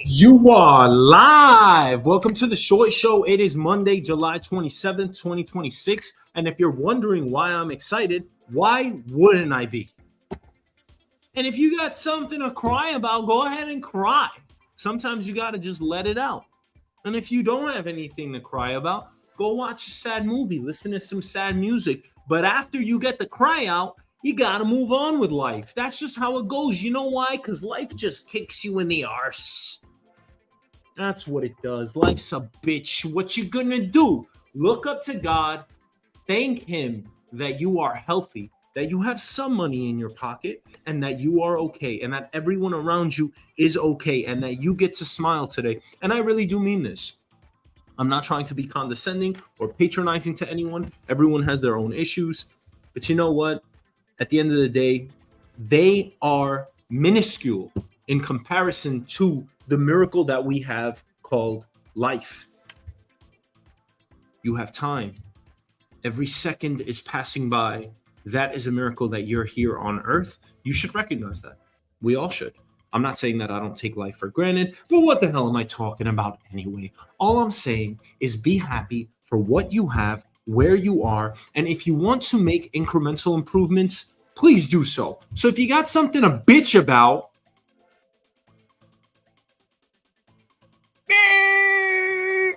You are live. Welcome to the Short Show. It is Monday, July 27th, 2026. And if you're wondering why I'm excited, why wouldn't I be? And if you got something to cry about, go ahead and cry. Sometimes you got to just let it out. And if you don't have anything to cry about, go watch a sad movie, listen to some sad music. But after you get the cry out, you got to move on with life. That's just how it goes. You know why? Because life just kicks you in the arse. That's what it does. Life's a bitch. What you gonna do? Look up to God. Thank Him that you are healthy, that you have some money in your pocket, and that you are okay, and that everyone around you is okay, and that you get to smile today. And I really do mean this. I'm not trying to be condescending or patronizing to anyone. Everyone has their own issues. But you know what? At the end of the day, they are minuscule in comparison to the miracle that we have called life. You have time. Every second is passing by. That is a miracle that you're here on earth. You should recognize that. We all should. I'm not saying that I don't take life for granted, but what the hell am I talking about anyway? All I'm saying is be happy for what you have, where you are, and if you want to make incremental improvements, please do so. So if you got something to bitch about,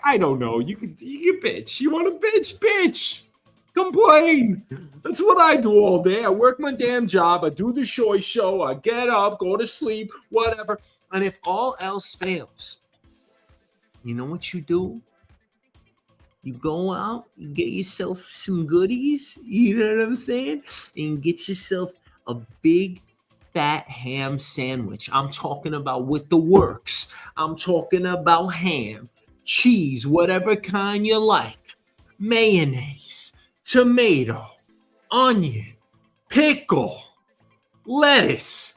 I don't know. You can bitch. You want to bitch. Complain. That's what I do all day. I work my damn job. I do the show. I get up, go to sleep, whatever. And if all else fails, you know what you do? You go out, you get yourself some goodies, you know what I'm saying? And get yourself a big fat ham sandwich. I'm talking about with the works. I'm talking about ham, cheese, whatever kind you like, mayonnaise, tomato, onion, pickle, lettuce,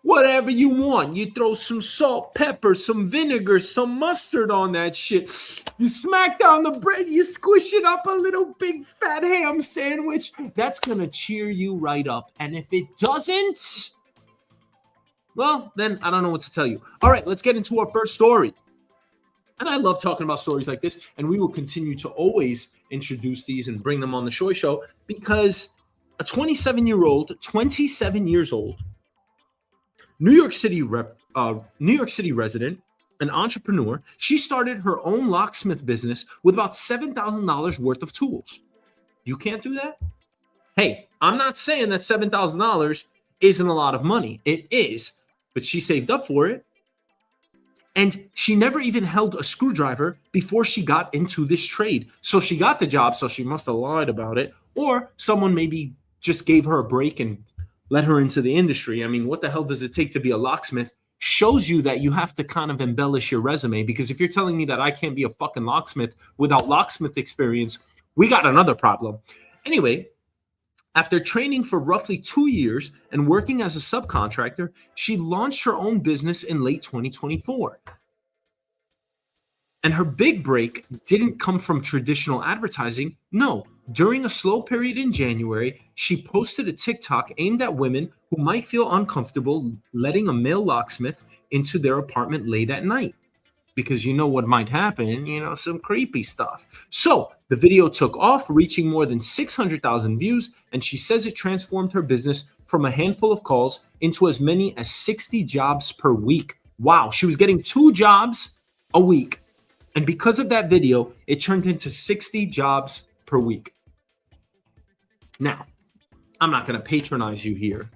whatever you want. You throw some salt, pepper, some vinegar, some mustard on that shit. You smack down the bread, you squish it up a little big fat ham sandwich. That's gonna cheer you right up. And if it doesn't, well, then I don't know what to tell you. All right, let's get into our first story. And I love talking about stories like this, and we will continue to always introduce these and bring them on the Shoy Show because a 27 years old, New York City resident, an entrepreneur, she started her own locksmith business with about $7,000 worth of tools. You can't do that? Hey, I'm not saying that $7,000 isn't a lot of money. It is, but she saved up for it. And she never even held a screwdriver before she got into this trade. So she got the job, so she must have lied about it. Or someone maybe just gave her a break and let her into the industry. I mean, what the hell does it take to be a locksmith? Shows you that you have to kind of embellish your resume. Because if you're telling me that I can't be a fucking locksmith without locksmith experience, we got another problem. Anyway, after training for roughly 2 years and working as a subcontractor, she launched her own business in late 2024. And her big break didn't come from traditional advertising. No, during a slow period in January, she posted a TikTok aimed at women who might feel uncomfortable letting a male locksmith into their apartment late at night. Because you know what might happen, some creepy stuff. So the video took off, reaching more than 600,000 views, and she says it transformed her business from a handful of calls into as many as 60 jobs per week. Wow, she was getting 2 jobs a week. And because of that video, it turned into 60 jobs per week. Now, I'm not going to patronize you here,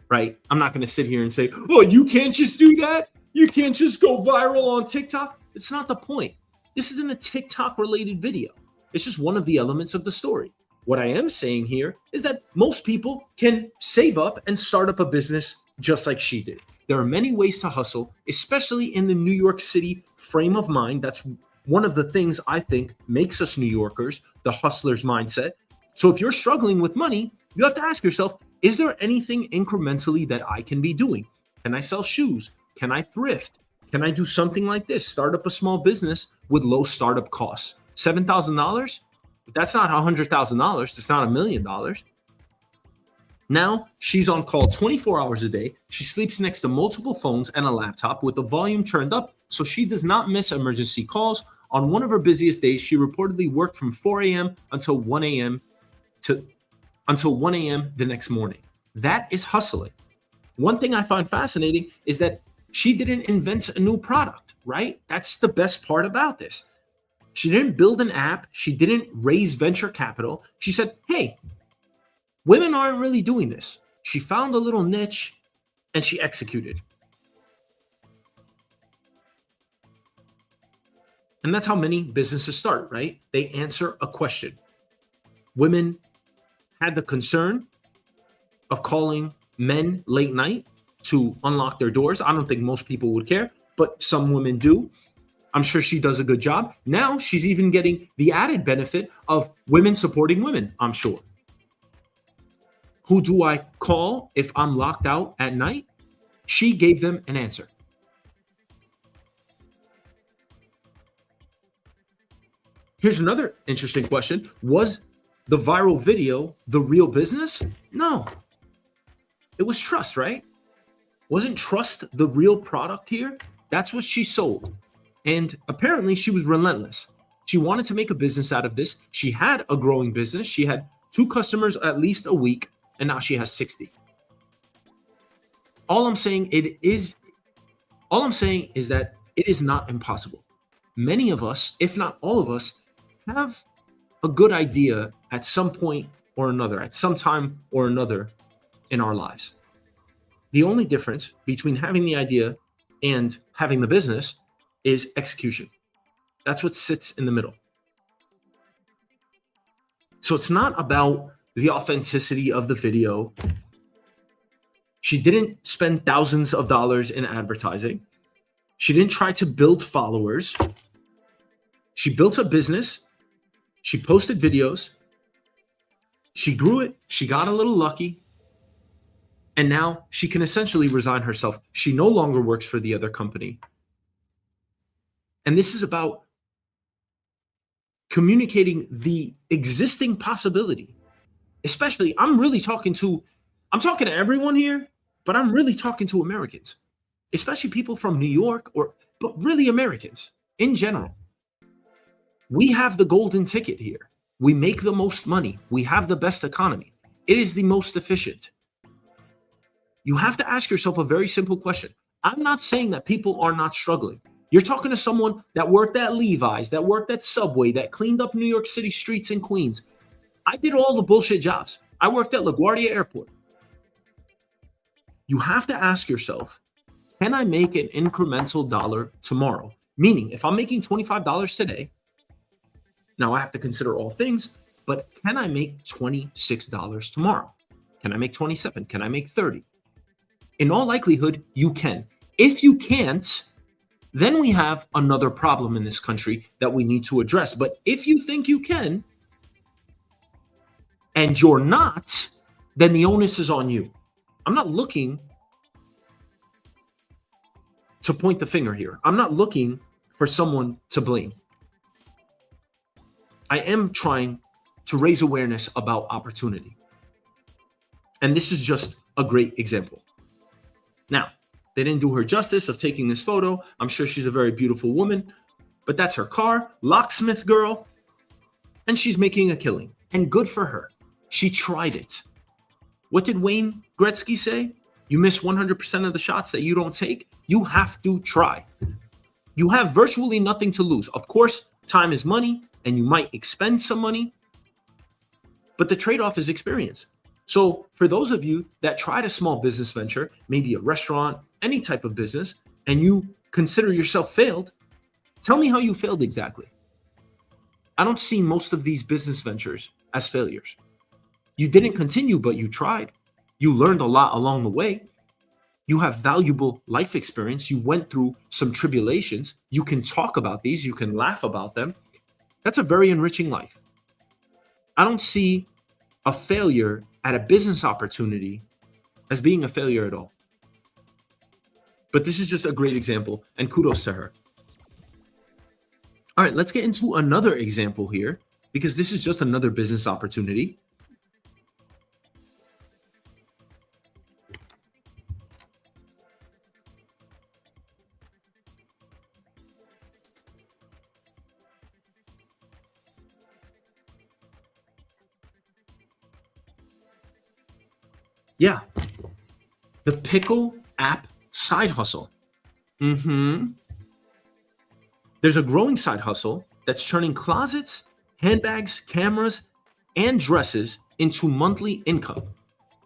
right? I'm not going to sit here and say, oh, you can't just do that. You can't just go viral on TikTok. It's not the point. This isn't a TikTok-related video. It's just one of the elements of the story. What I am saying here is that most people can save up and start up a business just like she did. There are many ways to hustle, especially in the New York City frame of mind. That's one of the things I think makes us New Yorkers, the hustler's mindset. So if you're struggling with money, you have to ask yourself, is there anything incrementally that I can be doing? Can I sell shoes? Can I thrift? Can I do something like this? Start up a small business with low startup costs. $7,000? That's not $100,000. It's not $1 million. Now she's on call 24 hours a day. She sleeps next to multiple phones and a laptop with the volume turned up so she does not miss emergency calls. On one of her busiest days, she reportedly worked from 4 a.m. until 1 a.m. until 1 a.m. the next morning. That is hustling. One thing I find fascinating is that she didn't invent a new product, right? That's the best part about this. She didn't build an app. She didn't raise venture capital. She said, hey, women aren't really doing this. She found a little niche and she executed. And that's how many businesses start, right? They answer a question. Women had the concern of calling men late night to unlock their doors. I don't think most people would care, but some women do. I'm sure she does a good job. Now she's even getting the added benefit of women supporting women, I'm sure. Who do I call if I'm locked out at night? She gave them an answer. Here's another interesting question. Was the viral video the real business? No. It was trust, right? Wasn't trust the real product here? That's what she sold. And apparently she was relentless. She wanted to make a business out of this. She had a growing business. She had 2 customers at least a week, and now she has 60. All I'm saying is that it is not impossible. Many of us, if not all of us, have a good idea at some point or another, at some time or another in our lives. The only difference between having the idea and having the business is execution. That's what sits in the middle. So it's not about the authenticity of the video. She didn't spend thousands of dollars in advertising. She didn't try to build followers. She built a business. She posted videos. She grew it. She got a little lucky. And now she can essentially resign herself. She no longer works for the other company. And this is about communicating the existing possibility. Especially, I'm talking to everyone here, but I'm really talking to Americans, especially people from New York, but really Americans in general. We have the golden ticket here. We make the most money. We have the best economy. It is the most efficient. You have to ask yourself a very simple question. I'm not saying that people are not struggling. You're talking to someone that worked at Levi's, that worked at Subway, that cleaned up New York City streets in Queens. I did all the bullshit jobs. I worked at LaGuardia Airport. You have to ask yourself, can I make an incremental dollar tomorrow? Meaning, if I'm making $25 today, now I have to consider all things, but can I make $26 tomorrow? Can I make 27? Can I make 30? In all likelihood, you can. If you can't, then we have another problem in this country that we need to address. But if you think you can, and you're not, then the onus is on you. I'm not looking to point the finger here. I'm not looking for someone to blame. I am trying to raise awareness about opportunity. And this is just a great example. Now, they didn't do her justice of taking this photo. I'm sure she's a very beautiful woman, but that's her car, locksmith girl, and she's making a killing. And good for her. She tried it. What did Wayne Gretzky say? You miss 100% of the shots that you don't take. You have to try. You have virtually nothing to lose. Of course, time is money, and you might expend some money, but the trade-off is experience. So for those of you that tried a small business venture, maybe a restaurant, any type of business, and you consider yourself failed, tell me how you failed exactly. I don't see most of these business ventures as failures. You didn't continue, but you tried. You learned a lot along the way. You have valuable life experience. You went through some tribulations. You can talk about these. You can laugh about them. That's a very enriching life. I don't see a failure at a business opportunity as being a failure at all. But this is just a great example, and kudos to her. All right, let's get into another example here, because this is just another business opportunity. Yeah, the Pickle app side hustle. Mm-hmm. There's a growing side hustle that's turning closets, handbags, cameras, and dresses into monthly income.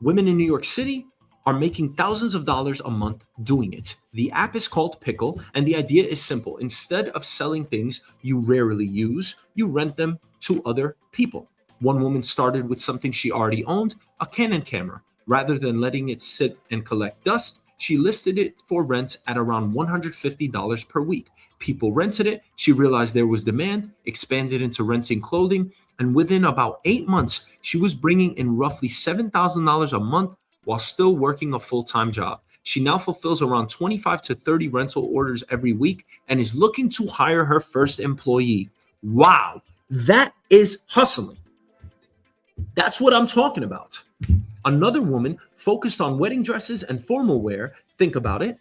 Women in New York City are making thousands of dollars a month doing it. The app is called Pickle, and the idea is simple. Instead of selling things you rarely use, you rent them to other people. One woman started with something she already owned, a Canon camera. Rather than letting it sit and collect dust, she listed it for rent at around $150 per week. People rented it. She realized there was demand, expanded into renting clothing, and within about 8 months, she was bringing in roughly $7,000 a month while still working a full time job. She now fulfills around 25 to 30 rental orders every week and is looking to hire her first employee. Wow, that is hustling. That's what I'm talking about. Another woman focused on wedding dresses and formal wear. Think about it.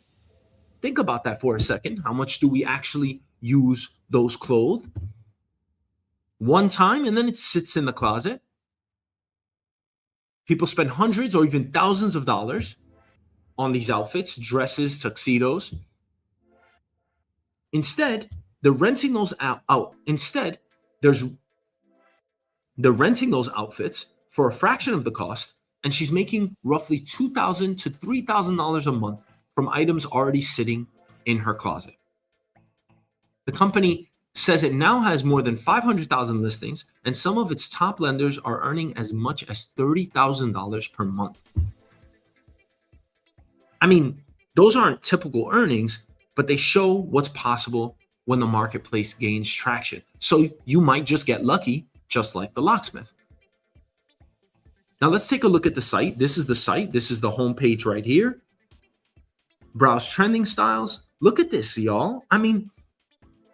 Think about that for a second. How much do we actually use those clothes? One time and then it sits in the closet. People spend hundreds or even thousands of dollars on these outfits, dresses, tuxedos. Instead, they're renting those out. Instead, they're renting those outfits for a fraction of the cost, and she's making roughly $2,000 to $3,000 a month from items already sitting in her closet. The company says it now has more than 500,000 listings, and some of its top lenders are earning as much as $30,000 per month. I mean, those aren't typical earnings, but they show what's possible when the marketplace gains traction. So you might just get lucky, just like the locksmith. Now let's take a look at the site. This is the site. This is the homepage right here. Browse trending styles. Look at this, y'all. I mean,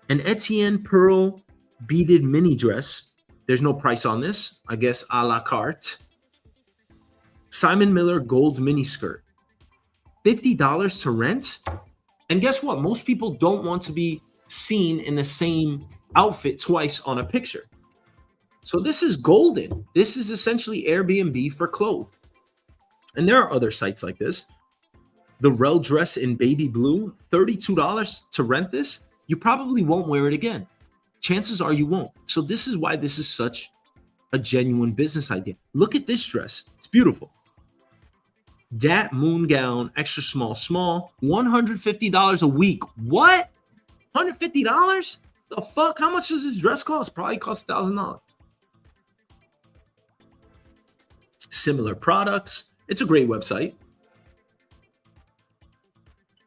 an Etienne Pearl beaded mini dress. There's no price on this. I guess a la carte. Simon Miller gold mini skirt. $50 to rent. And guess what? Most people don't want to be seen in the same outfit twice on a picture. So this is golden. This is essentially Airbnb for clothes. And there are other sites like this. The Rel dress in baby blue, $32 to rent this. You probably won't wear it again. Chances are you won't. So this is why this is such a genuine business idea. Look at this dress. It's beautiful. Dat moon gown, extra small, $150 a week. What? $150? The fuck? How much does this dress cost? Probably costs $1,000. Similar products. It's a great website.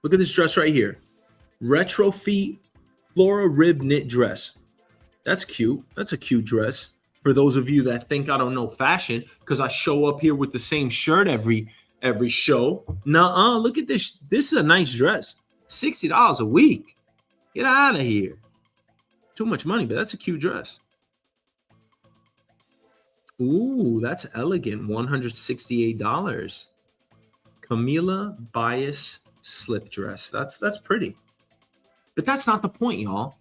Look at this dress right here. Retro feet, Flora rib knit dress. That's cute. That's a cute dress. For those of you that think I don't know fashion, because I show up here with the same shirt every show. Nuh-uh, look at this. This is a nice dress. $60 a week. Get out of here. Too much money, but that's a cute dress. Ooh, that's elegant. $168. Camila Bias slip dress. That's pretty. But that's not the point, y'all.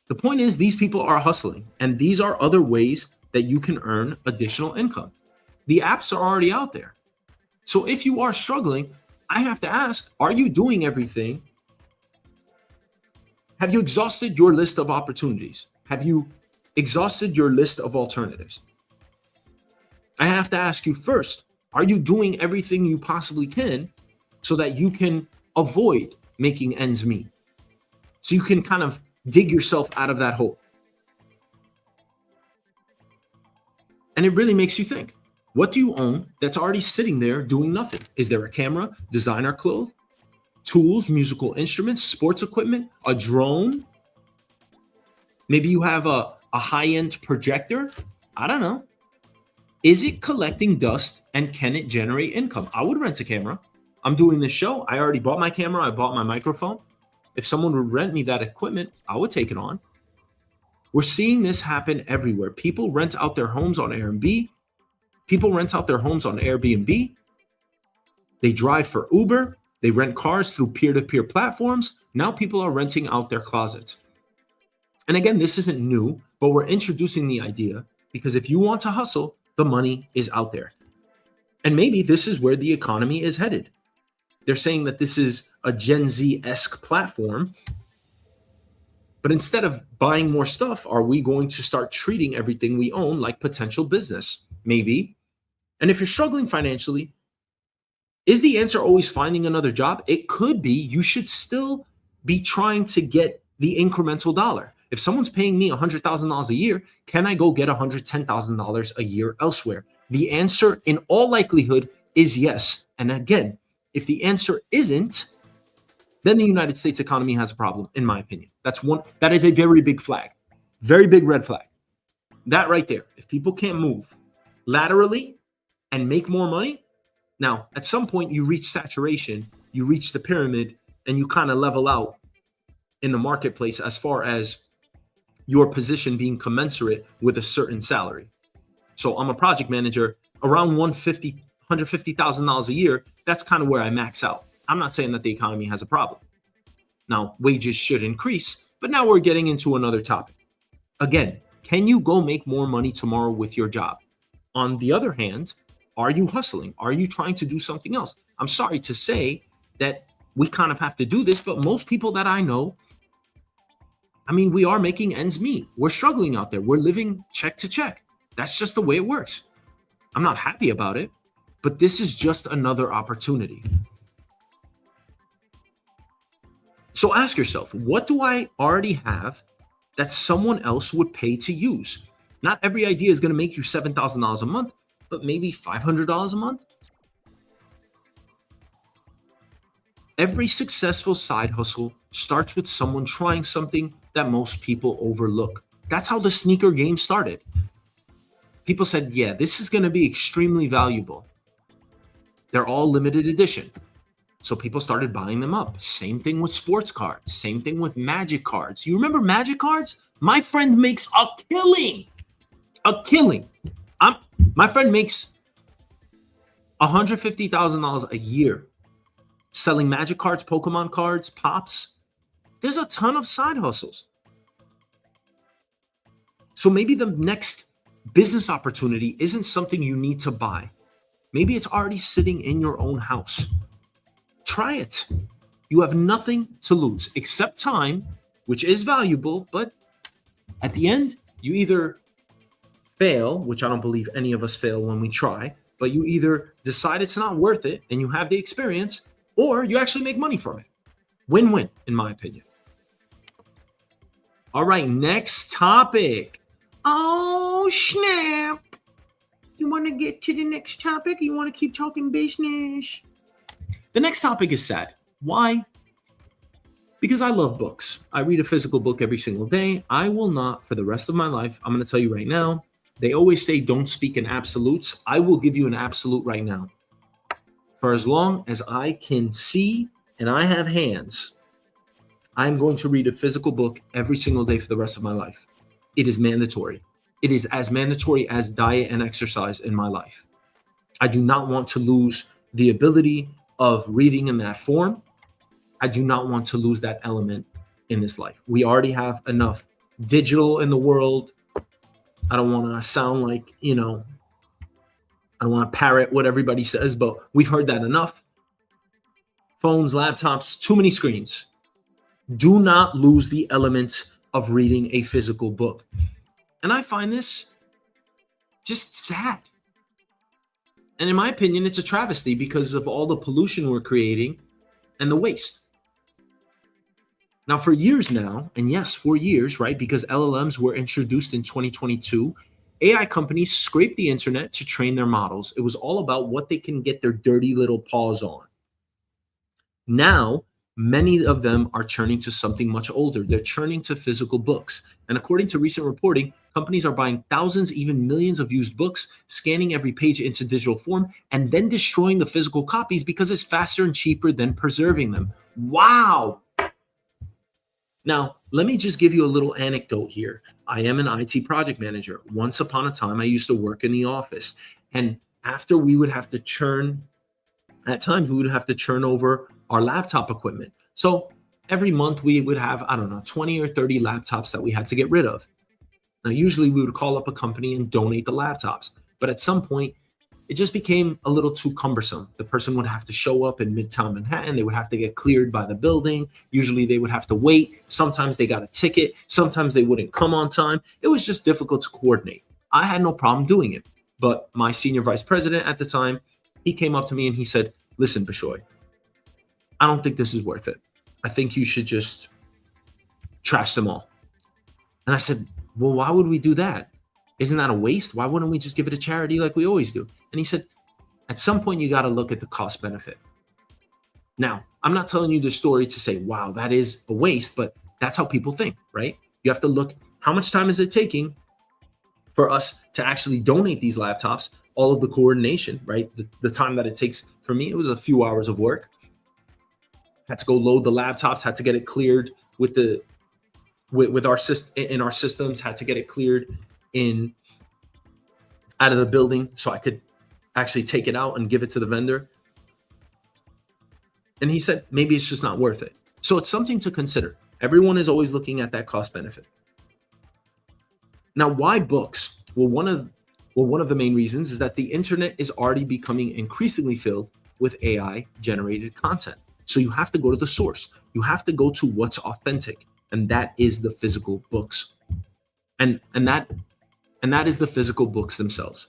The point is these people are hustling, and these are other ways that you can earn additional income. The apps are already out there. So if you are struggling, I have to ask, are you doing everything? Have you exhausted your list of opportunities? Have you exhausted your list of alternatives? I have to ask you first, are you doing everything you possibly can so that you can avoid making ends meet? So you can kind of dig yourself out of that hole. And it really makes you think, what do you own that's already sitting there doing nothing? Is there a camera, designer clothes, tools, musical instruments, sports equipment, a drone? Maybe you have a high-end projector. I don't know. Is it collecting dust and can it generate income? I would rent a camera. I'm doing this show. I already bought my camera. I bought my microphone. If someone would rent me that equipment, I would take it on. We're seeing this happen everywhere. People rent out their homes on Airbnb. People rent out their homes on Airbnb. They drive for Uber. They rent cars through peer-to-peer platforms. Now people are renting out their closets. And again, this isn't new, but we're introducing the idea because if you want to hustle, the money is out there. And maybe this is where the economy is headed. They're saying that this is a Gen Z-esque platform. But instead of buying more stuff, are we going to start treating everything we own like potential business? Maybe. And if you're struggling financially, is the answer always finding another job? It could be. You should still be trying to get the incremental dollar. If someone's paying me $100,000 a year, can I go get $110,000 a year elsewhere? The answer in all likelihood is yes. And again, if the answer isn't, then the United States economy has a problem, in my opinion. That is a very big flag, very big red flag. That right there. If people can't move laterally and make more money, now at some point you reach saturation, you reach the pyramid, and you kind of level out in the marketplace as far as your position being commensurate with a certain salary. So I'm a project manager around $150,000 a year. That's kind of where I max out. I'm not saying that the economy has a problem. Now, wages should increase, but now we're getting into another topic. Again, can you go make more money tomorrow with your job? On the other hand, are you hustling? Are you trying to do something else? I'm sorry to say that we kind of have to do this, but most people that I know, I mean, we are making ends meet. We're struggling out there. We're living check to check. That's just the way it works. I'm not happy about it, but this is just another opportunity. So ask yourself, what do I already have that someone else would pay to use? Not every idea is going to make you $7,000 a month, but maybe $500 a month. Every successful side hustle starts with someone trying something that most people overlook. That's how the sneaker game started. People said, yeah, this is going to be extremely valuable. They're all limited edition. So people started buying them up. Same thing with sports cards. Same thing with Magic cards. You remember Magic cards? My friend makes a killing. A killing. My friend makes $150,000 a year selling Magic cards, Pokemon cards, Pops. There's a ton of side hustles. So maybe the next business opportunity isn't something you need to buy. Maybe it's already sitting in your own house. Try it. You have nothing to lose except time, which is valuable, but at the end, you either fail, which I don't believe any of us fail when we try, but you either decide it's not worth it and you have the experience, or you actually make money from it. Win-win, in my opinion. All right, next topic. Oh, snap. You want to get to the next topic or you want to keep talking business? The next topic is sad. Why? Because I love books. I read a physical book every single day. I will not, for the rest of my life, I'm going to tell you right now, they always say don't speak in absolutes. I will give you an absolute right now. For as long as I can see and I have hands, I'm going to read a physical book every single day for the rest of my life. It is mandatory. It is as mandatory as diet and exercise in my life. I do not want to lose the ability of reading in that form. I do not want to lose that element in this life. We already have enough digital in the world. I don't want to sound like, I don't want to parrot what everybody says, but we've heard that enough. Phones, laptops, too many screens. Do not lose the element of reading a physical book. And I find this just sad. And in my opinion, it's a travesty because of all the pollution we're creating and the waste. Now, for years now, and yes, for years, right, because LLMs were introduced in 2022, AI companies scraped the internet to train their models. It was all about what they can get their dirty little paws on. Now, many of them are churning to something much older. They're churning to physical books. And according to recent reporting, companies are buying thousands, even millions of used books, scanning every page into digital form, and then destroying the physical copies because it's faster and cheaper than preserving them. Wow. Now, let me just give you a little anecdote here. I am an IT project manager. Once upon a time, I used to work in the office. And after we would have to churn, at times we would have to churn over our laptop equipment. So every month we would have, 20 or 30 laptops that we had to get rid of. Now, usually we would call up a company and donate the laptops. But at some point, it just became a little too cumbersome. The person would have to show up in Midtown Manhattan. They would have to get cleared by the building. Usually they would have to wait. Sometimes they got a ticket. Sometimes they wouldn't come on time. It was just difficult to coordinate. I had no problem doing it. But my senior vice president at the time, he came up to me and he said, listen, Bishoy, I don't think this is worth it. I think you should just trash them all. And I said, well, why would we do that? Isn't that a waste? Why wouldn't we just give it to charity like we always do? And he said, at some point, you got to look at the cost benefit. Now, I'm not telling you the story to say, wow, that is a waste, but that's how people think, right? You have to look, how much time is it taking for us to actually donate these laptops, all of the coordination, right? The time that it takes for me, it was a few hours of work. Had to go load the laptops, had to get it cleared with our systems, had to get it cleared out of the building so I could actually take it out and give it to the vendor. And he said, maybe it's just not worth it. So it's something to consider. Everyone is always looking at that cost benefit. Now, why books? Well, one of the main reasons is that the internet is already becoming increasingly filled with AI generated content. So you have to go to the source. You have to go to what's authentic, and that is the physical books. And that is the physical books themselves.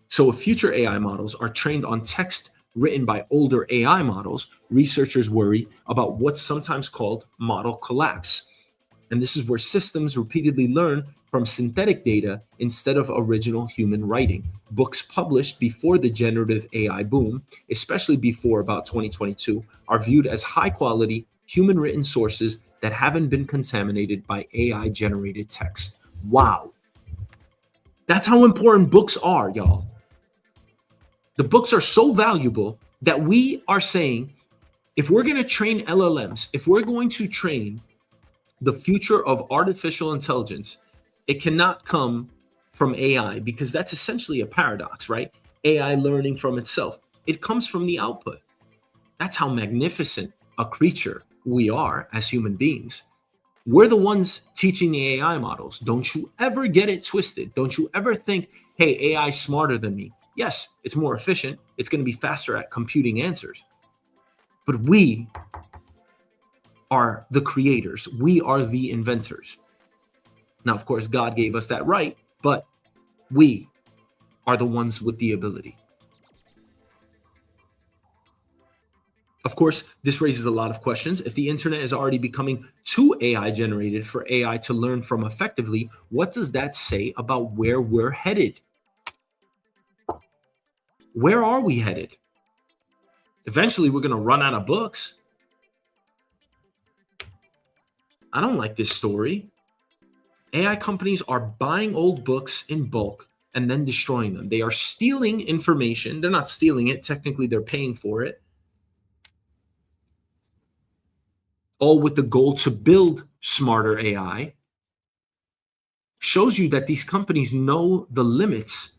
So if future AI models are trained on text written by older AI models, researchers worry about what's sometimes called model collapse. And this is where systems repeatedly learn from synthetic data instead of original human writing. Books published before the generative AI boom, especially before about 2022, are viewed as high quality, human written sources that haven't been contaminated by AI generated text. Wow. That's how important books are, y'all. The books are so valuable that we are saying, if we're going to train LLMs, if we're going to train the future of artificial intelligence, it cannot come from AI, because that's essentially a paradox, right? AI learning from itself. It comes from the output. That's how magnificent a creature we are as human beings. We're the ones teaching the AI models. Don't you ever get it twisted. Don't you ever think, hey, AI is smarter than me. Yes, it's more efficient. It's going to be faster at computing answers. But we are the creators. We are the inventors. Now, of course, God gave us that right, but we are the ones with the ability. Of course, this raises a lot of questions. If the internet is already becoming too AI generated for AI to learn from effectively, what does that say about where we're headed? Where are we headed? Eventually, we're going to run out of books. I don't like this story. AI companies are buying old books in bulk and then destroying them. They are stealing information. They're not stealing it. Technically, they're paying for it. All with the goal to build smarter AI. Shows you that these companies know the limits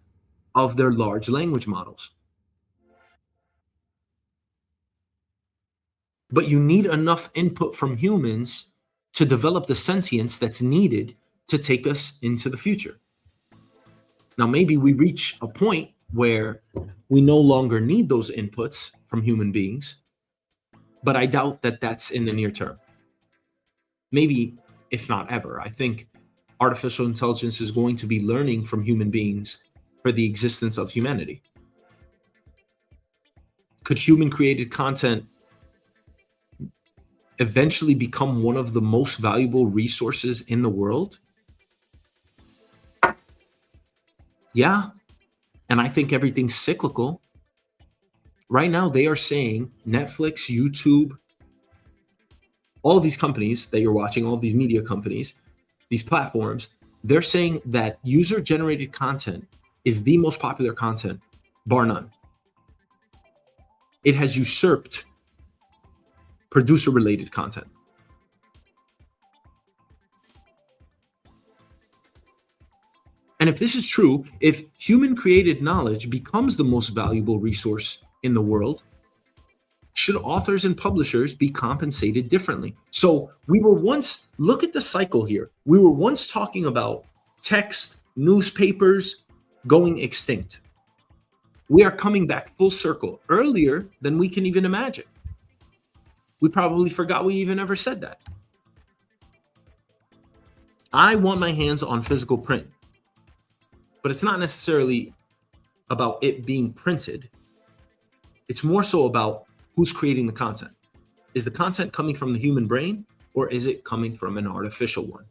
of their large language models. But you need enough input from humans to develop the sentience that's needed to take us into the future. Now, maybe we reach a point where we no longer need those inputs from human beings, but I doubt that that's in the near term. Maybe, if not ever. I think artificial intelligence is going to be learning from human beings for the existence of humanity. Could human-created content eventually become one of the most valuable resources in the world? Yeah, and I think everything's cyclical. Right now, they are saying Netflix, YouTube, all these companies that you're watching, all these media companies, these platforms, they're saying that user-generated content is the most popular content, bar none. It has usurped producer-related content. And if this is true, if human-created knowledge becomes the most valuable resource in the world, should authors and publishers be compensated differently? So we were once, look at the cycle here. We were once talking about text, newspapers going extinct. We are coming back full circle earlier than we can even imagine. We probably forgot we even ever said that. I want my hands on physical print, but it's not necessarily about it being printed. It's more so about who's creating the content. Is the content coming from the human brain, or is it coming from an artificial one?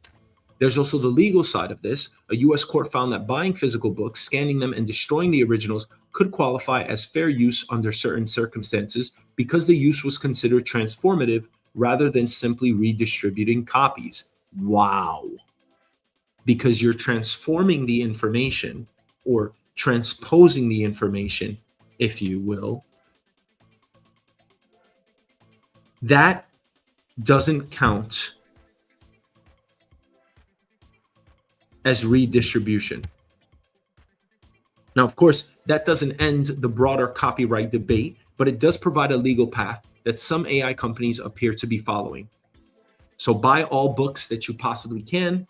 There's also the legal side of this. A US court found that buying physical books, scanning them, and destroying the originals could qualify as fair use under certain circumstances because the use was considered transformative rather than simply redistributing copies. Wow. Because you're transforming the information, or transposing the information, if you will. That doesn't count as redistribution. Now, of course, that doesn't end the broader copyright debate, but it does provide a legal path that some AI companies appear to be following. So buy all books that you possibly can,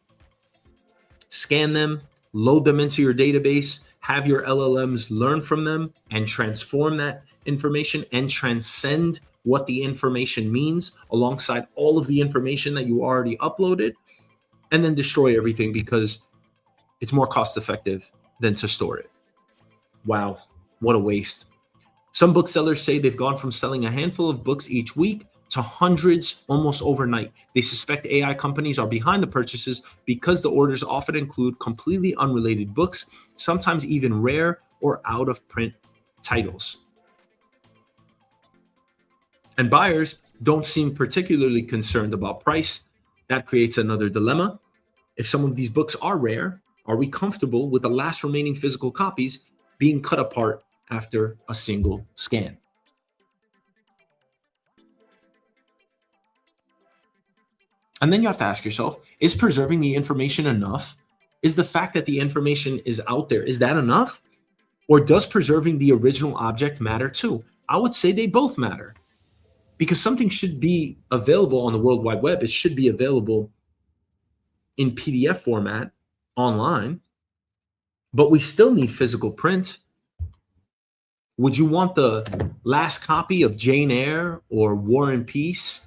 scan them, load them into your database, have your LLMs learn from them and transform that information and transcend what the information means alongside all of the information that you already uploaded, and then destroy everything because it's more cost effective than to store it. Wow, what a waste. Some booksellers say they've gone from selling a handful of books each week to hundreds almost overnight. They suspect AI companies are behind the purchases because the orders often include completely unrelated books, sometimes even rare or out of print titles. And buyers don't seem particularly concerned about price. That creates another dilemma. If some of these books are rare, are we comfortable with the last remaining physical copies being cut apart after a single scan? And then you have to ask yourself, is preserving the information enough? Is the fact that the information is out there, is that enough? Or does preserving the original object matter too? I would say they both matter. Because something should be available on the World Wide Web. It should be available in PDF format online, but we still need physical print. Would you want the last copy of Jane Eyre or War and Peace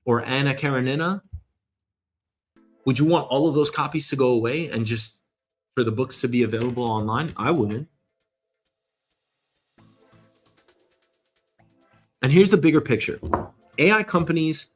or Anna Karenina? Would you want all of those copies to go away and just for the books to be available online? I wouldn't. And here's the bigger picture. AI companies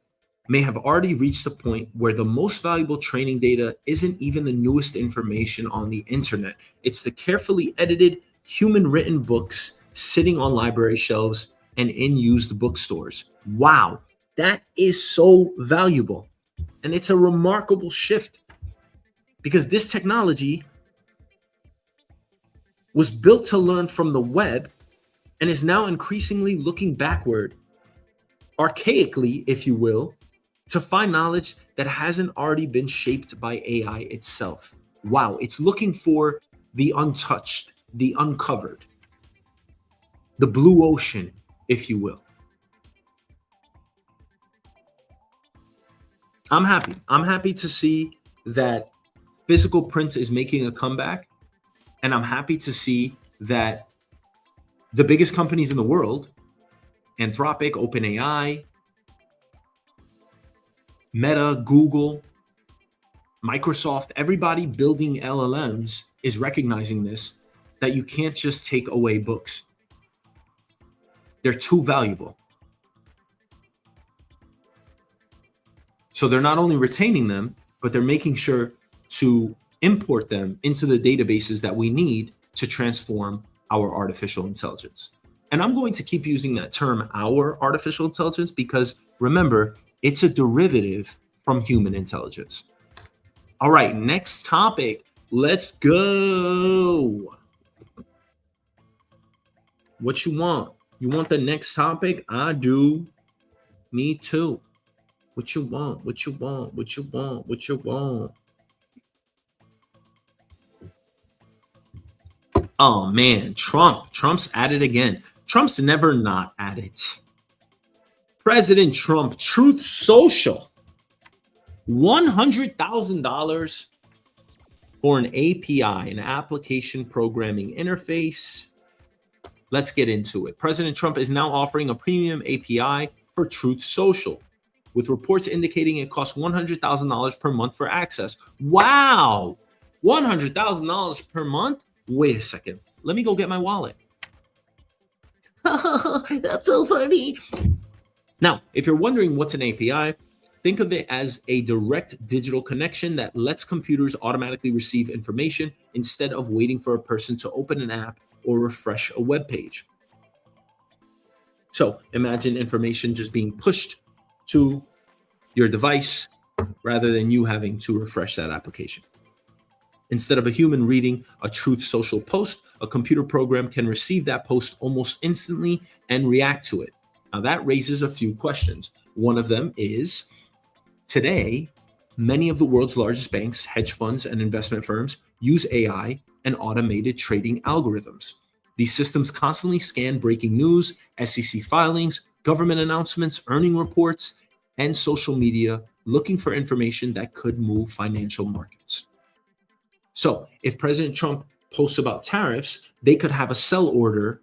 may have already reached a point where the most valuable training data isn't even the newest information on the internet. It's the carefully edited, human-written books sitting on library shelves and in used bookstores. Wow, that is so valuable. And it's a remarkable shift because this technology was built to learn from the web and is now increasingly looking backward, archaically, if you will, to find knowledge that hasn't already been shaped by AI itself. Wow, it's looking for the untouched, the uncovered, the blue ocean, if you will. I'm happy. I'm happy to see that physical print is making a comeback, and I'm happy to see that the biggest companies in the world, Anthropic, OpenAI, Meta, Google, Microsoft, everybody building LLMs is recognizing this, that you can't just take away books. They're too valuable. So they're not only retaining them, but they're making sure to import them into the databases that we need to transform our artificial intelligence. And I'm going to keep using that term, our artificial intelligence, because remember, it's a derivative from human intelligence. All right, next topic. Let's go. What you want? You want the next topic? I do. Me too. What you want? What you want? What you want? What you want? Oh man, Trump's at it again. Trump's never not at it. President Trump, Truth Social, $100,000 for an API, an application programming interface. Let's get into it. President Trump is now offering a premium API for Truth Social, with reports indicating it costs $100,000 per month for access. Wow! $100,000 per month? Wait a second. Let me go get my wallet. That's so funny. Now, if you're wondering what's an API, think of it as a direct digital connection that lets computers automatically receive information instead of waiting for a person to open an app or refresh a web page. So imagine information just being pushed to your device rather than you having to refresh that application. Instead of a human reading a Truth Social post, a computer program can receive that post almost instantly and react to it. Now that raises a few questions. One of them is, today, many of the world's largest banks, hedge funds, and investment firms use AI and automated trading algorithms. These systems constantly scan breaking news, SEC filings, government announcements, earning reports, and social media, looking for information that could move financial markets. So if President Trump posts about tariffs, they could have a sell order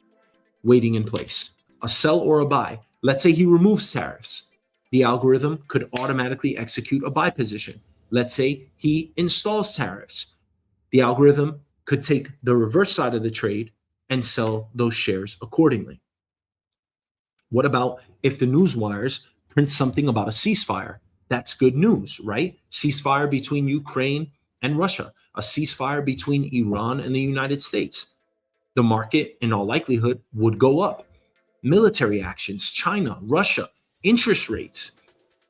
waiting in place, a sell or a buy. Let's say he removes tariffs. The algorithm could automatically execute a buy position. Let's say he installs tariffs. The algorithm could take the reverse side of the trade and sell those shares accordingly. What about if the news wires print something about a ceasefire? That's good news, right? Ceasefire between Ukraine and Russia, a ceasefire between Iran and the United States. The market, in all likelihood, would go up. Military actions, China, Russia, interest rates,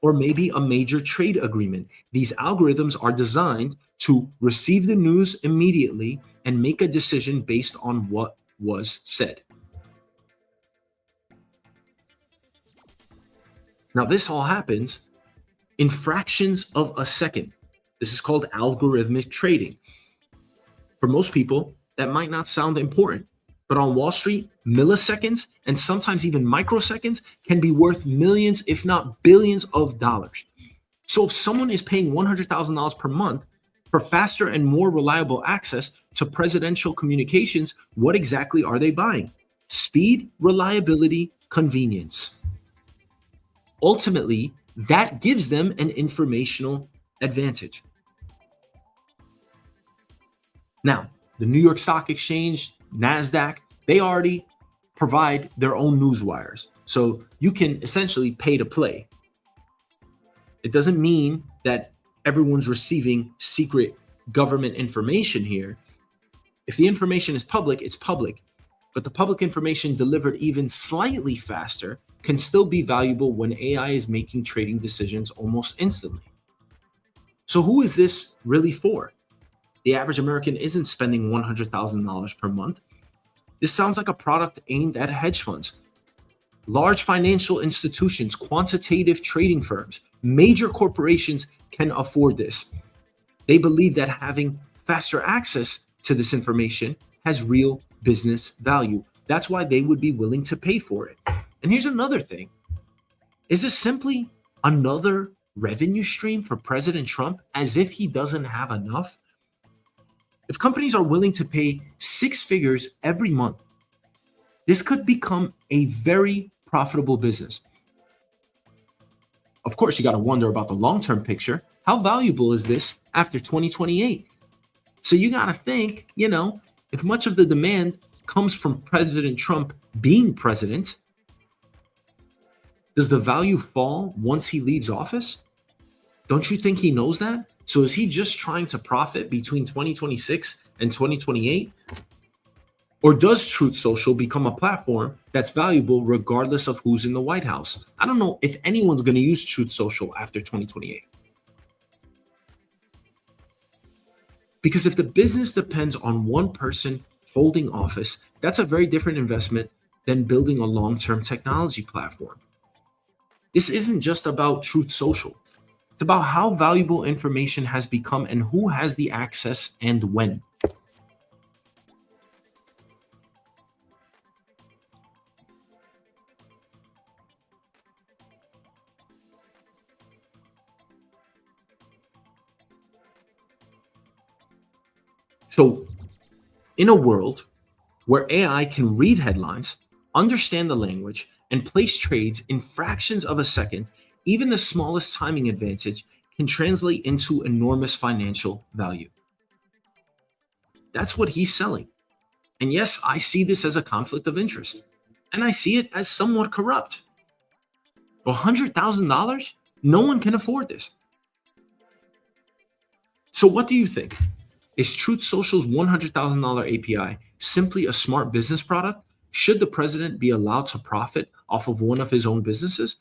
or maybe a major trade agreement. These algorithms are designed to receive the news immediately and make a decision based on what was said. Now, this all happens in fractions of a second. This is called algorithmic trading. For most people, that might not sound important, but on Wall Street, milliseconds and sometimes even microseconds can be worth millions, if not billions of dollars. So if someone is paying $100,000 per month for faster and more reliable access to presidential communications, what exactly are they buying? Speed, reliability, convenience. Ultimately, that gives them an informational advantage. Now, the New York Stock Exchange, NASDAQ, they already provide their own news wires. So you can essentially pay to play. It doesn't mean that everyone's receiving secret government information here. If the information is public, it's public. But the public information delivered even slightly faster can still be valuable when AI is making trading decisions almost instantly. So who is this really for? The average American isn't spending $100,000 per month. This sounds like a product aimed at hedge funds, large financial institutions, quantitative trading firms, major corporations can afford this. They believe that having faster access to this information has real business value. That's why they would be willing to pay for it. And here's another thing. Is this simply another revenue stream for President Trump, as if he doesn't have enough? If companies are willing to pay six figures every month, this could become a very profitable business. Of course, you got to wonder about the long-term picture. How valuable is this after 2028? So you got to think, if much of the demand comes from President Trump being president, does the value fall once he leaves office? Don't you think he knows that? So is he just trying to profit between 2026 and 2028? Or does Truth Social become a platform that's valuable regardless of who's in the White House? I don't know if anyone's going to use Truth Social after 2028. Because if the business depends on one person holding office, that's a very different investment than building a long-term technology platform. This isn't just about Truth Social. It's about how valuable information has become and who has the access and when. So, in a world where AI can read headlines, understand the language, and place trades in fractions of a second. Even the smallest timing advantage can translate into enormous financial value. That's what he's selling. And yes, I see this as a conflict of interest, and I see it as somewhat corrupt. $100,000? No one can afford this. So, what do you think? Is Truth Social's $100,000 API simply a smart business product? Should the president be allowed to profit off of one of his own businesses?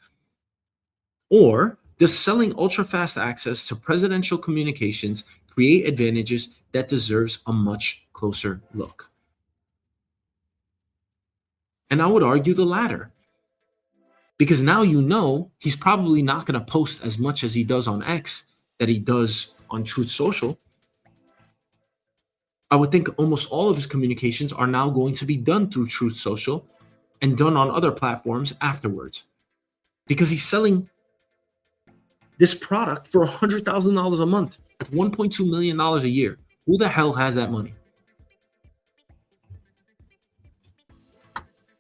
Or does selling ultra fast access to presidential communications create advantages that deserves a much closer look? And I would argue the latter. Because now you know he's probably not going to post as much as he does on X that he does on Truth Social. I would think almost all of his communications are now going to be done through Truth Social and done on other platforms afterwards. Because he's selling this product for $100,000 a month, $1.2 million a year. Who the hell has that money?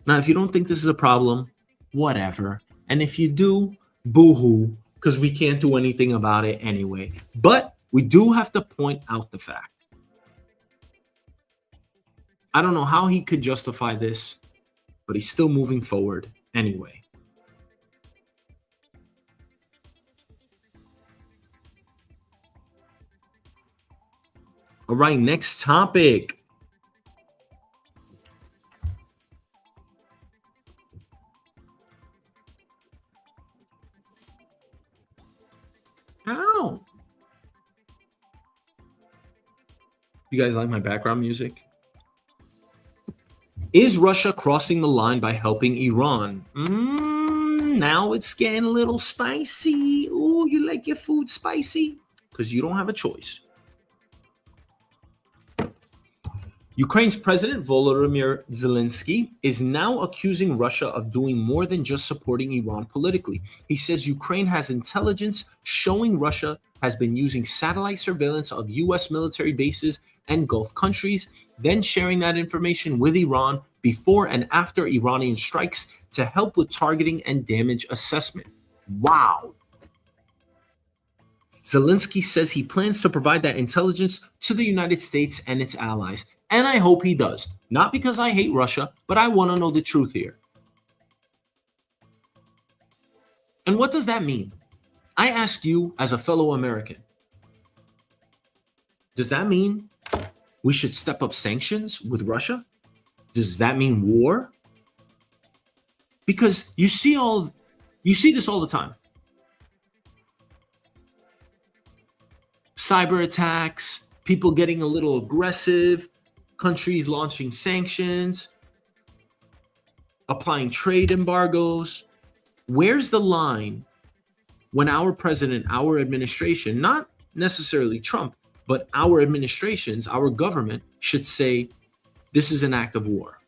Now, if you don't think this is a problem, whatever. And if you do, boo-hoo, because we can't do anything about it anyway. But we do have to point out the fact. I don't know how he could justify this, but he's still moving forward anyway. All right, next topic. Ow. You guys like my background music? Is Russia crossing the line by helping Iran? Now it's getting a little spicy. Ooh, you like your food spicy? Because you don't have a choice. Ukraine's President Volodymyr Zelensky is now accusing Russia of doing more than just supporting Iran politically. He says Ukraine has intelligence showing Russia has been using satellite surveillance of U.S. military bases and Gulf countries, then sharing that information with Iran before and after Iranian strikes to help with targeting and damage assessment. Wow. Zelensky says he plans to provide that intelligence to the United States and its allies. And I hope he does. Not because I hate Russia, but I want to know the truth here. And what does that mean? I ask you as a fellow American. Does that mean we should step up sanctions with Russia? Does that mean war? Because you see this all the time. Cyber attacks, people getting a little aggressive, countries launching sanctions, applying trade embargoes. Where's the line when our president, our administration, not necessarily Trump, but our administrations, our government should say this is an act of war?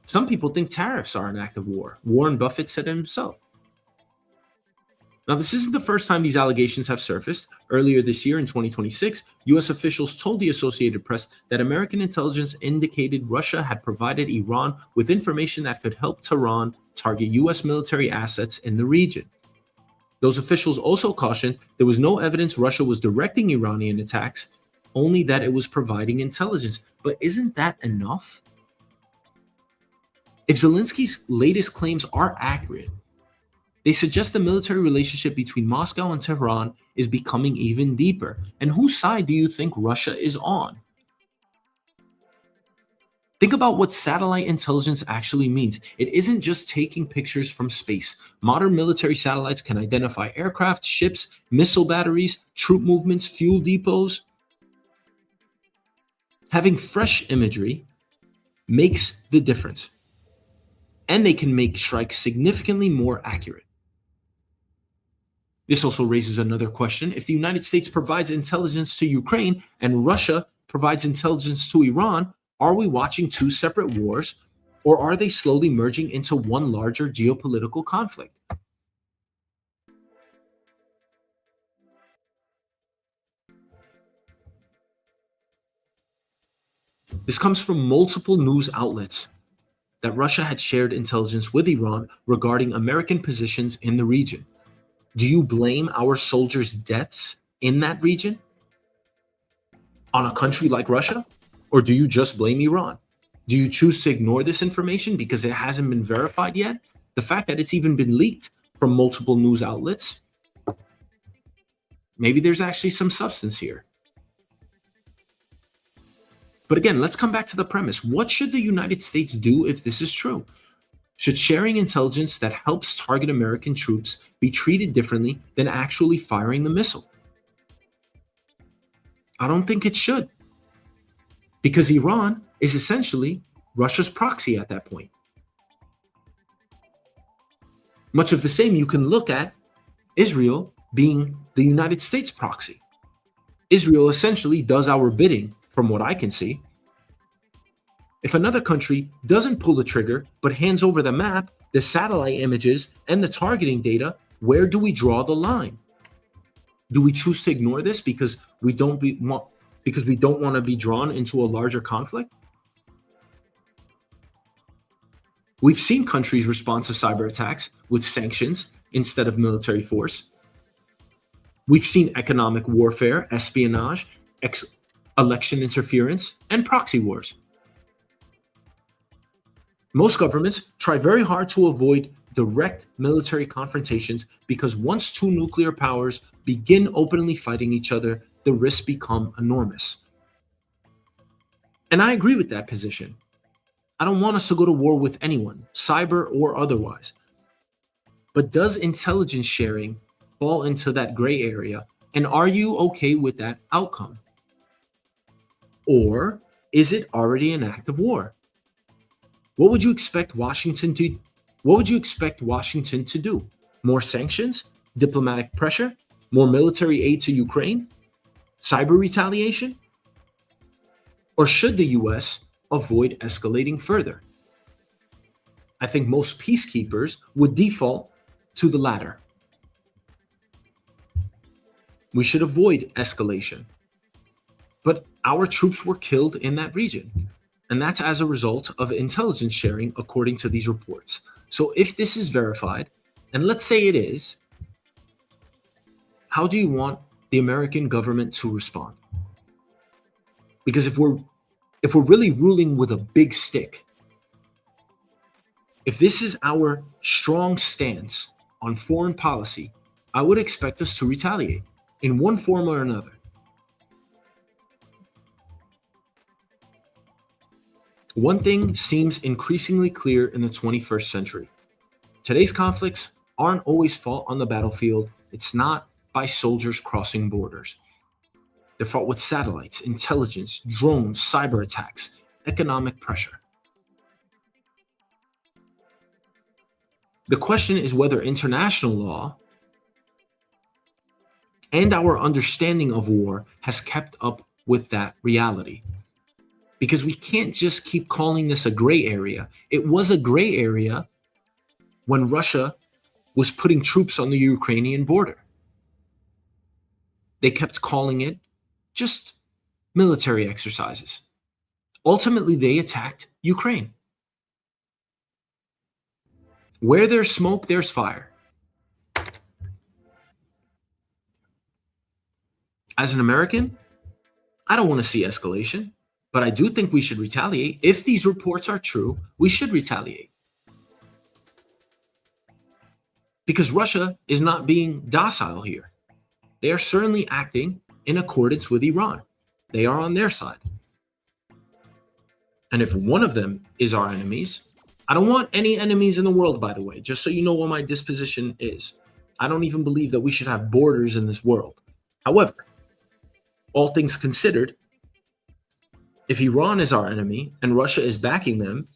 Some people think tariffs are an act of war. Warren Buffett said it himself. Now, this isn't the first time these allegations have surfaced. Earlier this year in 2026, U.S. officials told the Associated Press that American intelligence indicated Russia had provided Iran with information that could help Tehran target U.S. military assets in the region. Those officials also cautioned there was no evidence Russia was directing Iranian attacks, only that it was providing intelligence. But isn't that enough? If Zelensky's latest claims are accurate, they suggest the military relationship between Moscow and Tehran is becoming even deeper. And whose side do you think Russia is on? Think about what satellite intelligence actually means. It isn't just taking pictures from space. Modern military satellites can identify aircraft, ships, missile batteries, troop movements, fuel depots. Having fresh imagery makes the difference. And they can make strikes significantly more accurate. This also raises another question. If the United States provides intelligence to Ukraine and Russia provides intelligence to Iran, are we watching two separate wars, or are they slowly merging into one larger geopolitical conflict? This comes from multiple news outlets that Russia had shared intelligence with Iran regarding American positions in the region. Do you blame our soldiers' deaths in that region on a country like Russia? Or do you just blame Iran? Do you choose to ignore this information because it hasn't been verified yet? The fact that it's even been leaked from multiple news outlets, maybe there's actually some substance here. But again, let's come back to the premise. What should the United States do if this is true? Should sharing intelligence that helps target American troops be treated differently than actually firing the missile? I don't think it should, because Iran is essentially Russia's proxy at that point. Much of the same you can look at Israel being the United States proxy. Israel essentially does our bidding, from what I can see. If another country doesn't pull the trigger but hands over the map, the satellite images, and the targeting data, where do we draw the line? Do we choose to ignore this because we don't want to be drawn into a larger conflict? We've seen countries respond to cyber attacks with sanctions instead of military force. We've seen economic warfare, espionage, election interference, and proxy wars. Most governments try very hard to avoid direct military confrontations because once two nuclear powers begin openly fighting each other, the risks become enormous. And I agree with that position. I don't want us to go to war with anyone, cyber or otherwise. But does intelligence sharing fall into that gray area? And are you okay with that outcome? Or is it already an act of war? What would you expect Washington to do? More sanctions? Diplomatic pressure? More military aid to Ukraine? Cyber retaliation? Or should the US avoid escalating further? I think most peacekeepers would default to the latter. We should avoid escalation. But our troops were killed in that region, and that's as a result of intelligence sharing, according to these reports. So if this is verified, and let's say it is, how do you want the American government to respond? Because if we're really ruling with a big stick, if this is our strong stance on foreign policy, I would expect us to retaliate in one form or another. One thing seems increasingly clear in the 21st century. Today's conflicts aren't always fought on the battlefield. It's not by soldiers crossing borders. They're fought with satellites, intelligence, drones, cyber attacks, economic pressure. The question is whether international law and our understanding of war has kept up with that reality. Because we can't just keep calling this a gray area. It was a gray area when Russia was putting troops on the Ukrainian border. They kept calling it just military exercises. Ultimately, they attacked Ukraine. Where there's smoke, there's fire. As an American, I don't want to see escalation, but I do think we should retaliate. If these reports are true, we should retaliate. Because Russia is not being docile here. They are certainly acting in accordance with Iran. They are on their side. And if one of them is our enemies, I don't want any enemies in the world, by the way, just so you know what my disposition is. I don't even believe that we should have borders in this world. However, all things considered, if Iran is our enemy and Russia is backing them,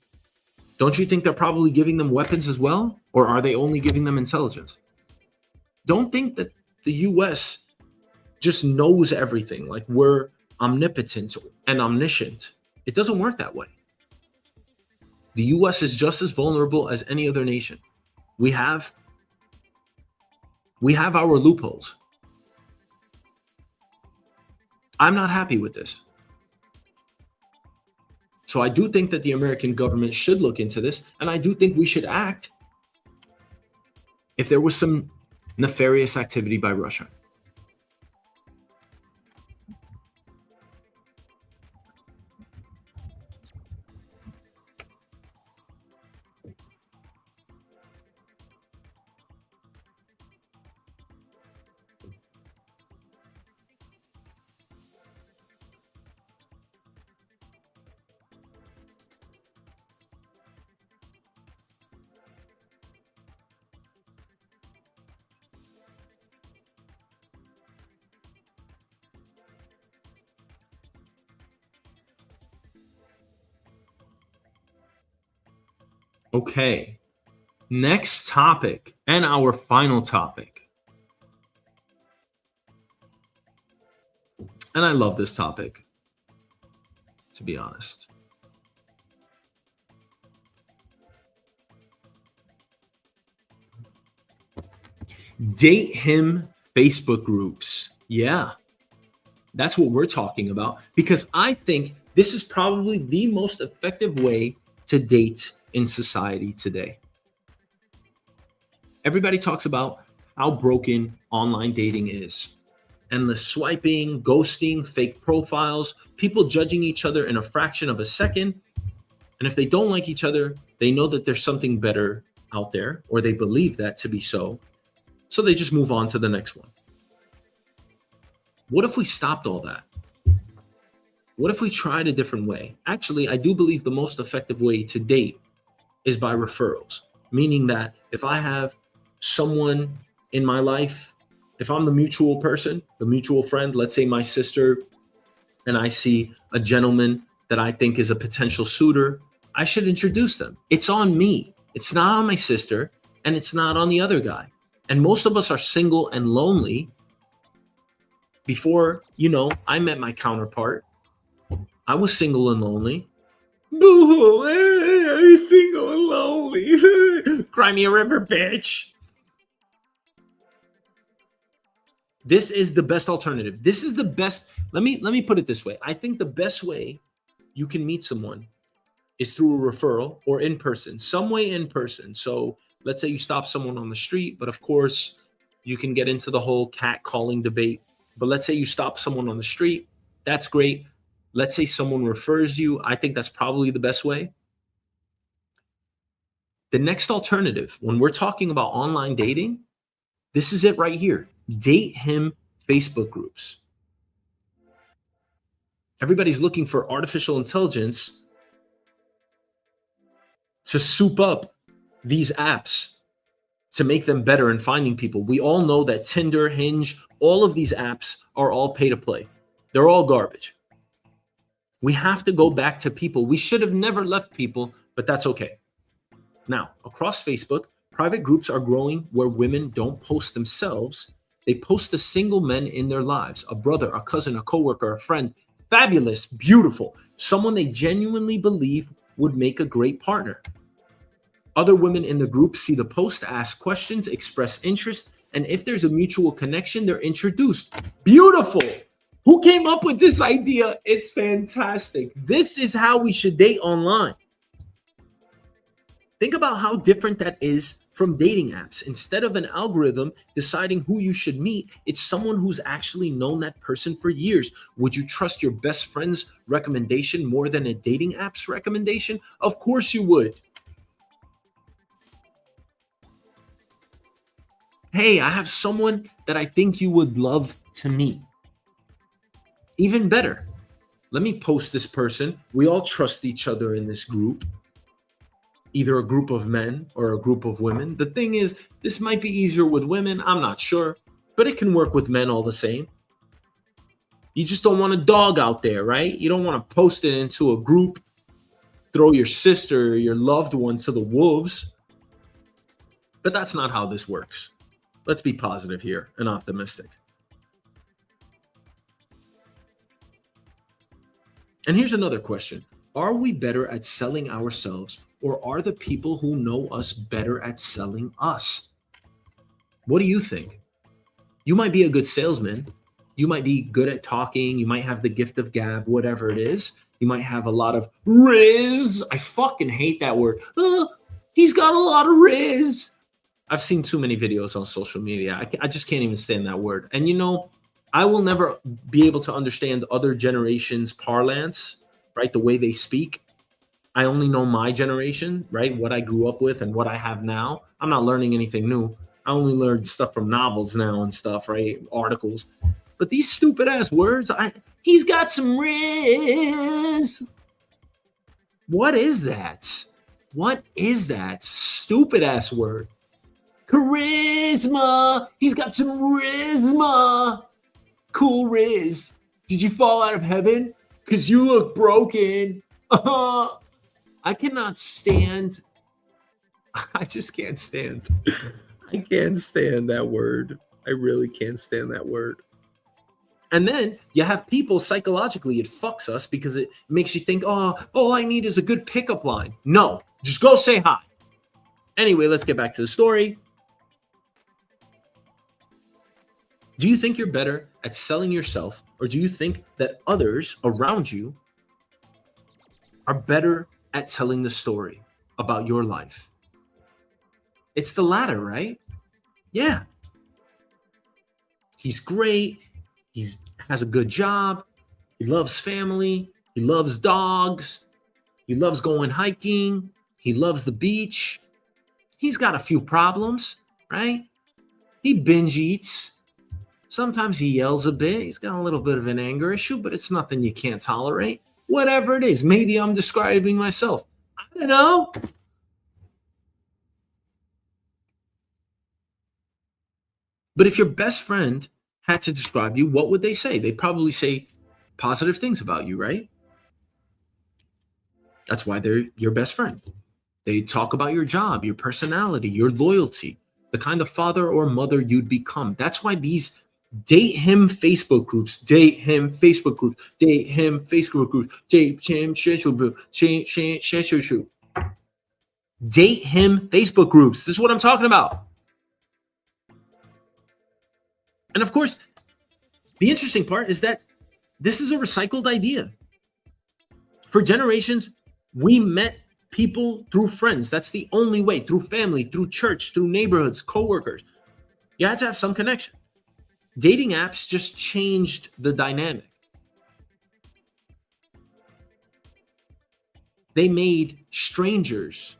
don't you think they're probably giving them weapons as well? Or are they only giving them intelligence? Don't think that the US just knows everything, like we're omnipotent and omniscient. It doesn't work that way. The US is just as vulnerable as any other nation. We have our loopholes. I'm not happy with this. So I do think that the American government should look into this, and I do think we should act if there was some nefarious activity by Russia. Okay, next topic and our final topic. And I love this topic, to be honest. Date him Facebook groups. Yeah, that's what we're talking about, because I think this is probably the most effective way to date in society today. Everybody talks about how broken online dating is. Endless swiping, ghosting, fake profiles, people judging each other in a fraction of a second. And if they don't like each other, they know that there's something better out there, or they believe that to be so. So they just move on to the next one. What if we stopped all that? What if we tried a different way? Actually, I do believe the most effective way to date is by referrals, meaning that if I have someone in my life, if I'm the mutual person, the mutual friend, let's say my sister, and I see a gentleman that I think is a potential suitor, I should introduce them. It's on me. It's not on my sister, and it's not on the other guy. And most of us are single and lonely. Before, I met my counterpart, I was single and lonely. Boo-hoo, I'm single and lonely. Cry me a river, bitch. This is the best alternative. This is the best. Let me put it this way. I think the best way you can meet someone is through a referral or in person, some way in person. So let's say you stop someone on the street, but of course you can get into the whole cat calling debate. But let's say you stop someone on the street. That's great. Let's say someone refers you. I think that's probably the best way. The next alternative, when we're talking about online dating, this is it right here. Date him Facebook groups. Everybody's looking for artificial intelligence to soup up these apps to make them better in finding people. We all know that Tinder, Hinge, all of these apps are all pay to play. They're all garbage. We have to go back to people. We should have never left people, but that's okay. Now, across Facebook, private groups are growing where women don't post themselves. They post the single men in their lives, a brother, a cousin, a coworker, a friend. Fabulous, beautiful, someone they genuinely believe would make a great partner. Other women in the group see the post, ask questions, express interest, and if there's a mutual connection, they're introduced. Beautiful. Who came up with this idea? It's fantastic. This is how we should date online. Think about how different that is from dating apps. Instead of an algorithm deciding who you should meet, it's someone who's actually known that person for years. Would you trust your best friend's recommendation more than a dating app's recommendation? Of course you would. Hey, I have someone that I think you would love to meet. Even better, let me post this person. We all trust each other in this group, either a group of men or a group of women. The thing is, this might be easier with women. I'm not sure, but it can work with men all the same. You just don't want a dog out there, right? You don't want to post it into a group, throw your sister or your loved one to the wolves. But that's not how this works. Let's be positive here and optimistic. And here's another question. Are we better at selling ourselves, or are the people who know us better at selling us? What do you think? You might be a good salesman. You might be good at talking. You might have the gift of gab, whatever it is. He might have a lot of riz. I fucking hate that word. He's got a lot of riz. I've seen too many videos on social media. I just can't even stand that word. And I will never be able to understand other generations' parlance, right? The way they speak. I only know my generation, right? What I grew up with and what I have now. I'm not learning anything new. I only learned stuff from novels now and stuff, right? Articles. But these stupid ass words, he's got some riz. What is that? What is that stupid ass word? Charisma. He's got some charisma. Cool riz. Did you fall out of heaven? Because you look broken. I cannot stand. I just can't stand. I can't stand that word. I really can't stand that word. And then you have people psychologically, it fucks us because it makes you think, oh, all I need is a good pickup line. No, just go say hi. Anyway, let's get back to the story. Do you think you're better at selling yourself, or do you think that others around you are better at telling the story about your life? It's the latter, right? Yeah. He's great. He has a good job. He loves family. He loves dogs. He loves going hiking. He loves the beach. He's got a few problems, right? He binge eats. Sometimes he yells a bit. He's got a little bit of an anger issue, but it's nothing you can't tolerate. Whatever it is. Maybe I'm describing myself. I don't know. But if your best friend had to describe you, what would they say? They'd probably say positive things about you, right? That's why they're your best friend. They talk about your job, your personality, your loyalty, the kind of father or mother you'd become. That's why these date him Facebook groups, date him Facebook groups, date him Facebook groups, date him shoyshow. Date him Facebook groups. This is what I'm talking about. And of course, the interesting part is that this is a recycled idea. For generations, we met people through friends. That's the only way. Through family, through church, through neighborhoods, coworkers. You had to have some connection. Dating apps just changed the dynamic. They made strangers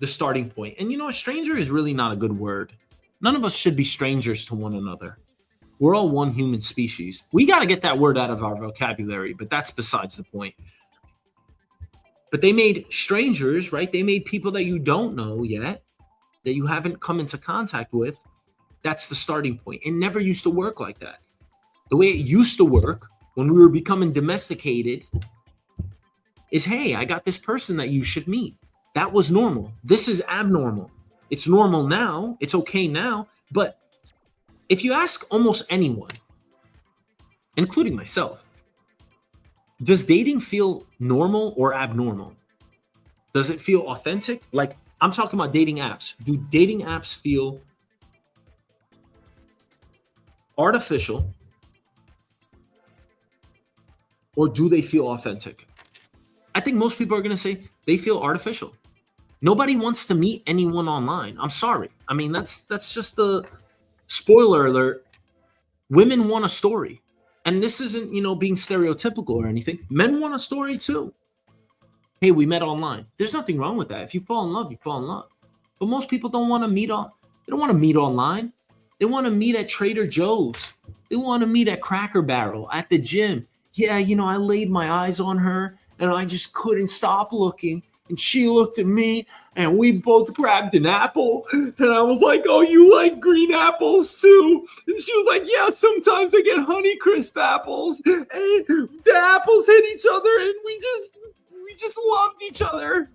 the starting point. And a stranger is really not a good word. None of us should be strangers to one another. We're all one human species. We got to get that word out of our vocabulary, but that's besides the point. But they made strangers, right? They made people that you don't know yet, that you haven't come into contact with. That's the starting point. It never used to work like that. The way it used to work when we were becoming domesticated is, hey, I got this person that you should meet. That was normal. This is abnormal. It's normal now. It's okay now. But if you ask almost anyone, including myself, does dating feel normal or abnormal? Does it feel authentic? Like, I'm talking about dating apps. Do dating apps feel artificial, or do they feel authentic? I think most people are going to say they feel artificial. Nobody wants to meet anyone online. I'm sorry. I mean, that's just the spoiler alert. Women want a story. And this isn't, being stereotypical or anything. Men want a story too. Hey, we met online. There's nothing wrong with that. If you fall in love, you fall in love. But most people don't want to meet they don't want to meet online. They want to meet at Trader Joe's. They want to meet at Cracker Barrel, at the gym. Yeah, I laid my eyes on her and I just couldn't stop looking. And she looked at me and we both grabbed an apple. And I was like, oh, you like green apples too? And she was like, yeah, sometimes I get Honeycrisp apples. And the apples hit each other and we just loved each other.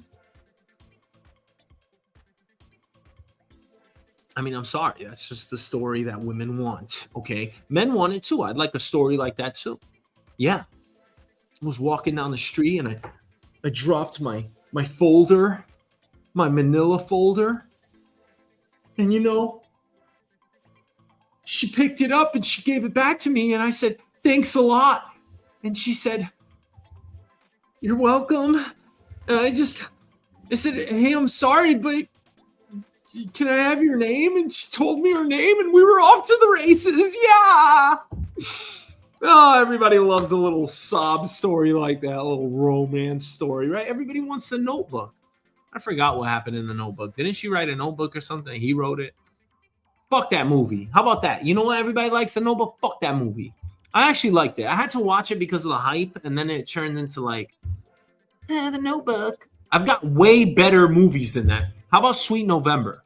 I mean, I'm sorry. That's just the story that women want, okay? Men want it too. I'd like a story like that too. Yeah. I was walking down the street and I dropped my folder, my manila folder. And she picked it up and she gave it back to me. And I said, thanks a lot. And she said, You're welcome. And I said, hey, I'm sorry, but can I have your name? And she told me her name, and we were off to the races. Yeah. Oh, everybody loves a little sob story like that, a little romance story, right? Everybody wants the Notebook. I forgot what happened in the Notebook. Didn't she write a notebook or something? He wrote it. Fuck that movie. How about that? You know what? Everybody likes the Notebook. Fuck that movie. I actually liked it. I had to watch it because of the hype, and then it turned into like, the Notebook. I've got way better movies than that. How about Sweet November?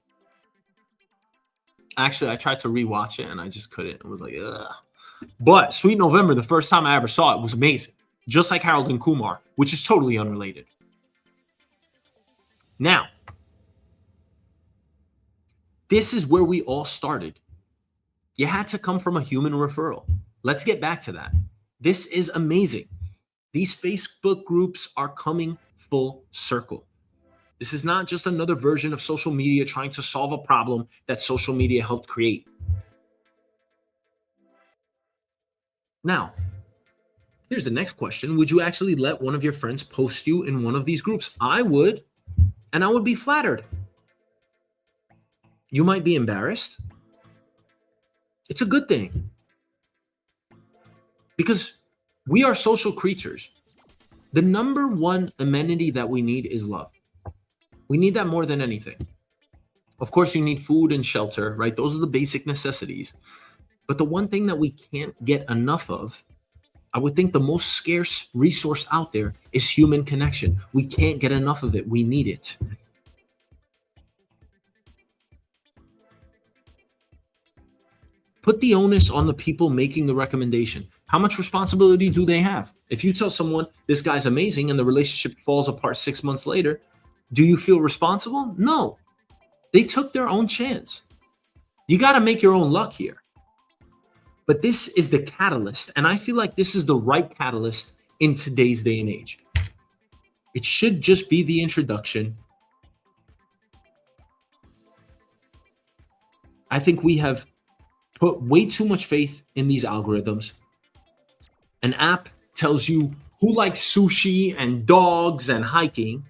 Actually, I tried to rewatch it, and I just couldn't. It was like, ugh. But Sweet November, the first time I ever saw it, was amazing. Just like Harold and Kumar, which is totally unrelated. Now, this is where we all started. You had to come from a human referral. Let's get back to that. This is amazing. These Facebook groups are coming full circle. This is not just another version of social media trying to solve a problem that social media helped create. Now, here's the next question. Would you actually let one of your friends post you in one of these groups? I would, and I would be flattered. You might be embarrassed. It's a good thing. Because we are social creatures. The number one amenity that we need is love. We need that more than anything. Of course, you need food and shelter, right? Those are the basic necessities. But the one thing that we can't get enough of, I would think the most scarce resource out there is human connection. We can't get enough of it. We need it. Put the onus on the people making the recommendation. How much responsibility do they have? If you tell someone this guy's amazing and the relationship falls apart 6 months later, do you feel responsible? No. They took their own chance. You got to make your own luck here. But this is the catalyst, and I feel like this is the right catalyst in today's day and age. It should just be the introduction. I think we have put way too much faith in these algorithms. An app tells you who likes sushi and dogs and hiking,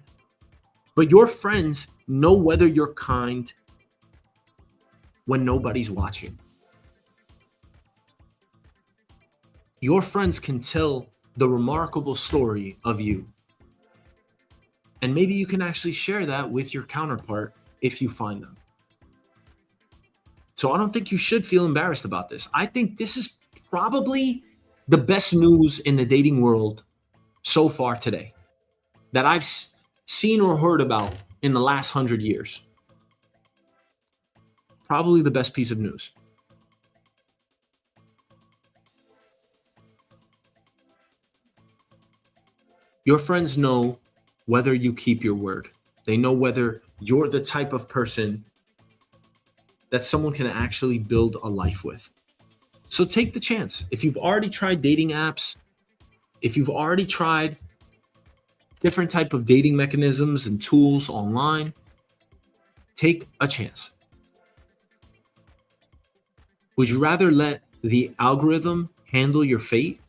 but your friends know whether you're kind when nobody's watching. Your friends can tell the remarkable story of you. And maybe you can actually share that with your counterpart if you find them. So I don't think you should feel embarrassed about this. I think this is probably the best news in the dating world so far today that I've seen or heard about in the last 100 years. Probably the best piece of news. Your friends know whether you keep your word. They know whether you're the type of person that someone can actually build a life with. So take the chance. If you've already tried dating apps, if you've already tried different type of dating mechanisms and tools online, take a chance. Would you rather let the algorithm handle your fate,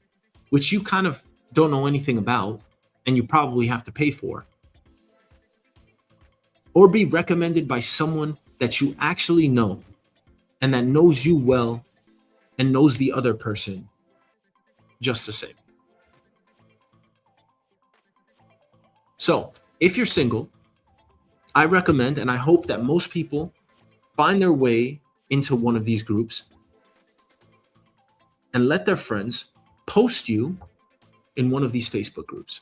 which you kind of don't know anything about, and you probably have to pay for, or be recommended by someone that you actually know and that knows you well and knows the other person just the same? So if you're single, I recommend, and I hope that most people find their way into one of these groups and let their friends post you in one of these Facebook groups.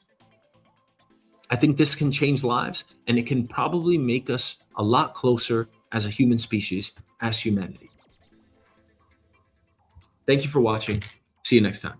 I think this can change lives, and it can probably make us a lot closer as a human species, as humanity. Thank you for watching. See you next time.